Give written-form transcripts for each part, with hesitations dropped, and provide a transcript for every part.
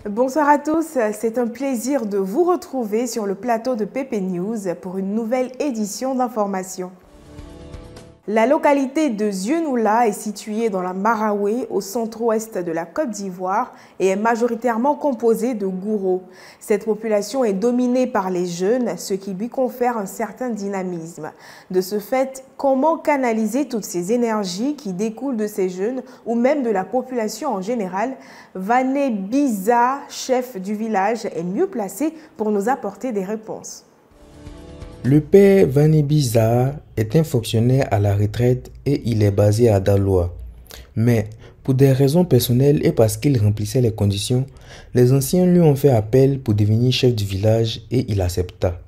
Bonsoir à tous, c'est un plaisir de vous retrouver sur le plateau de PP News pour une nouvelle édition d'information. La localité de Zieunula est située dans la Maraoué, au centre-ouest de la Côte d'Ivoire et est majoritairement composée de gourous. Cette population est dominée par les jeunes, ce qui lui confère un certain dynamisme. De ce fait, comment canaliser toutes ces énergies qui découlent de ces jeunes ou même de la population en général? Vané Biza, chef du village, est mieux placé pour nous apporter des réponses. Le père Vané Biza est un fonctionnaire à la retraite et il est basé à Daloa. Mais pour des raisons personnelles et parce qu'il remplissait les conditions, les anciens lui ont fait appel pour devenir chef du village et il accepta.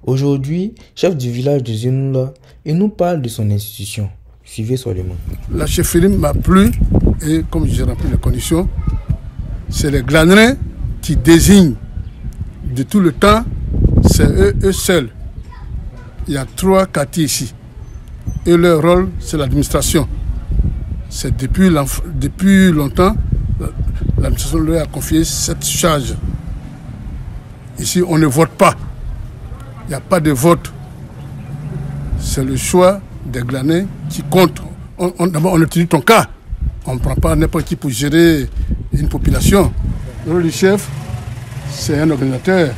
Aujourd'hui, chef du village de Zieunula, il nous parle de son institution. Suivez seulement. La chefferie m'a plu et comme j'ai rempli les conditions, c'est les glanerins qui désignent de tout le temps, c'est eux seuls. Il y a 3 quartiers ici. Et leur rôle, c'est l'administration. C'est depuis longtemps, l'administration leur a confié cette charge. Ici, on ne vote pas. Il n'y a pas de vote. C'est le choix des glanés qui compte. D'abord, on étudie ton cas. On ne prend pas n'importe qui pour gérer une population. Le rôle du chef, c'est un organisateur.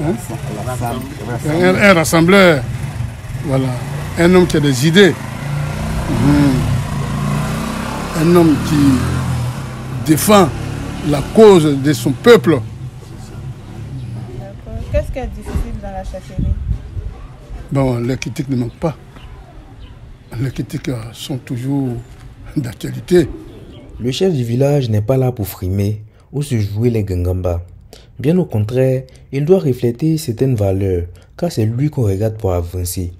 Un rassembleur, voilà, un homme qui a des idées, un homme qui défend la cause de son peuple. Qu'est-ce qui est difficile dans la chefferie? Bon, les critiques ne manquent pas. Les critiques sont toujours d'actualité. Le chef du village n'est pas là pour frimer ou se jouer les gangambas. Bien au contraire, il doit refléter certaines valeurs, car c'est lui qu'on regarde pour avancer.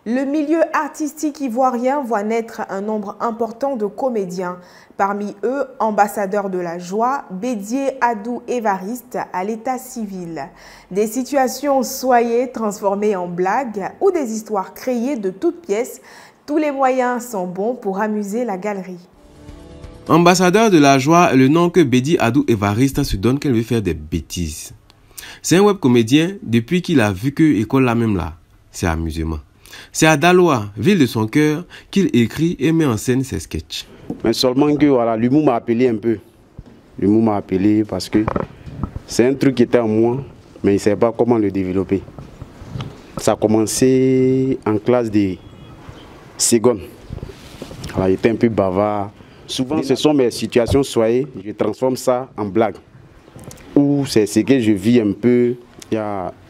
Le milieu artistique ivoirien voit naître un nombre important de comédiens. Parmi eux, ambassadeur de la joie, Bédié Adou Évariste à l'état civil. Des situations soyées transformées en blagues ou des histoires créées de toutes pièces, tous les moyens sont bons pour amuser la galerie. Ambassadeur de la joie est le nom que Bédié Adou Évariste se donne qu'elle veut faire des bêtises. C'est un web comédien depuis qu'il a vu que l'école là même là, c'est amusement. C'est à Daloa, ville de son cœur, qu'il écrit et met en scène ses sketchs. Mais seulement que voilà, l'humour m'a appelé un peu. L'humour m'a appelé parce que c'est un truc qui était en moi, mais il ne savait pas comment le développer. Ça a commencé en classe de seconde. Alors, il était un peu bavard. Souvent, ce sont mes situations soyées, je transforme ça en blague. Ou c'est ce que je vis un peu. Il y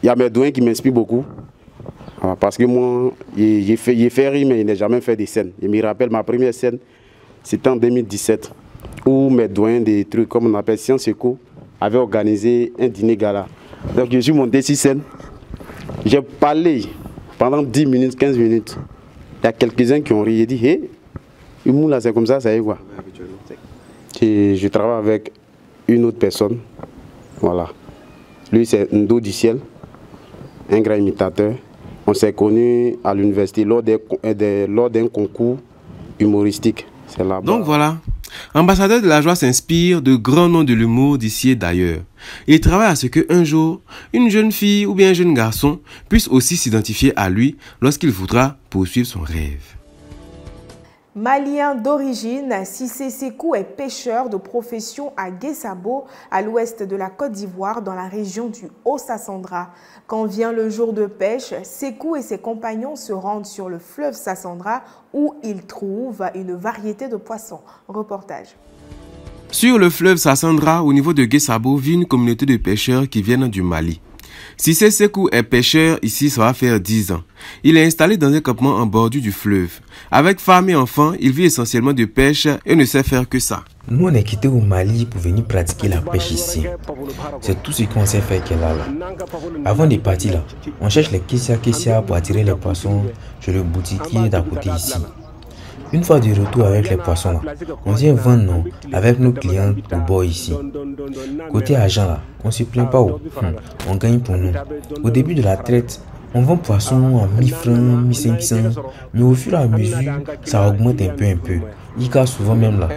a mes doigts qui m'inspirent beaucoup. Parce que moi, j'ai fait rire, mais je n'ai jamais fait des scènes. Je me rappelle ma première scène, c'était en 2017, où mes doyens des trucs, comme on appelle Sciences Éco, avaient organisé un dîner gala. Donc je suis monté sur scène. J'ai parlé pendant 10 minutes, 15 minutes. Il y a quelques-uns qui ont ri et dit, hé, l'humour là, c'est comme ça y est quoi. Je travaille avec une autre personne. Voilà. Lui, c'est Ndo du Ciel, un grand imitateur. On s'est connus à l'université lors d'un concours humoristique. Donc voilà, Ambassadeur de la joie s'inspire de grands noms de l'humour d'ici et d'ailleurs. Il travaille à ce qu'un jour, une jeune fille ou bien un jeune garçon puisse aussi s'identifier à lui lorsqu'il voudra poursuivre son rêve. Malien d'origine, Cissé Sekou est pêcheur de profession à Guessabo, à l'ouest de la Côte d'Ivoire, dans la région du Haut-Sassandra. Quand vient le jour de pêche, Sekou et ses compagnons se rendent sur le fleuve Sassandra où ils trouvent une variété de poissons. Reportage. Sur le fleuve Sassandra, au niveau de Guessabo, vit une communauté de pêcheurs qui viennent du Mali. Cissé Sekou est pêcheur ici, ça va faire 10 ans. Il est installé dans un campement en bordure du fleuve. Avec femme et enfants, il vit essentiellement de pêche et ne sait faire que ça. Nous, on est quitté au Mali pour venir pratiquer la pêche ici. C'est tout ce qu'on sait faire qu'elle a là. Avant de partir là, on cherche les kessia pour attirer les poissons chez le boutiquier d'à côté ici. Une fois de retour avec les poissons là, on vient vendre non, avec nos clients au bord ici. Côté argent là, on ne se plaint pas, on gagne pour nous. Au début de la traite, on vend poissons à 1000 francs, 1500, mais au fur et à mesure, ça augmente un peu. Il casse souvent même là.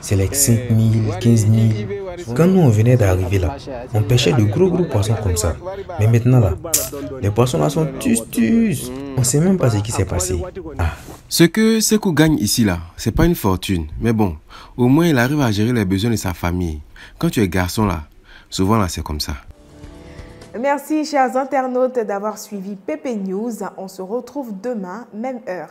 c'est les 5 000, 15 000. Quand nous on venait d'arriver là, on pêchait de gros poissons comme ça. Mais maintenant là, les poissons là sont tus. On sait même pas ce qui s'est passé. Ah. Ce que Sekou gagne ici là, c'est pas une fortune. Mais bon, au moins il arrive à gérer les besoins de sa famille. Quand tu es garçon là, souvent là c'est comme ça. Merci chers internautes d'avoir suivi PP News. On se retrouve demain, même heure.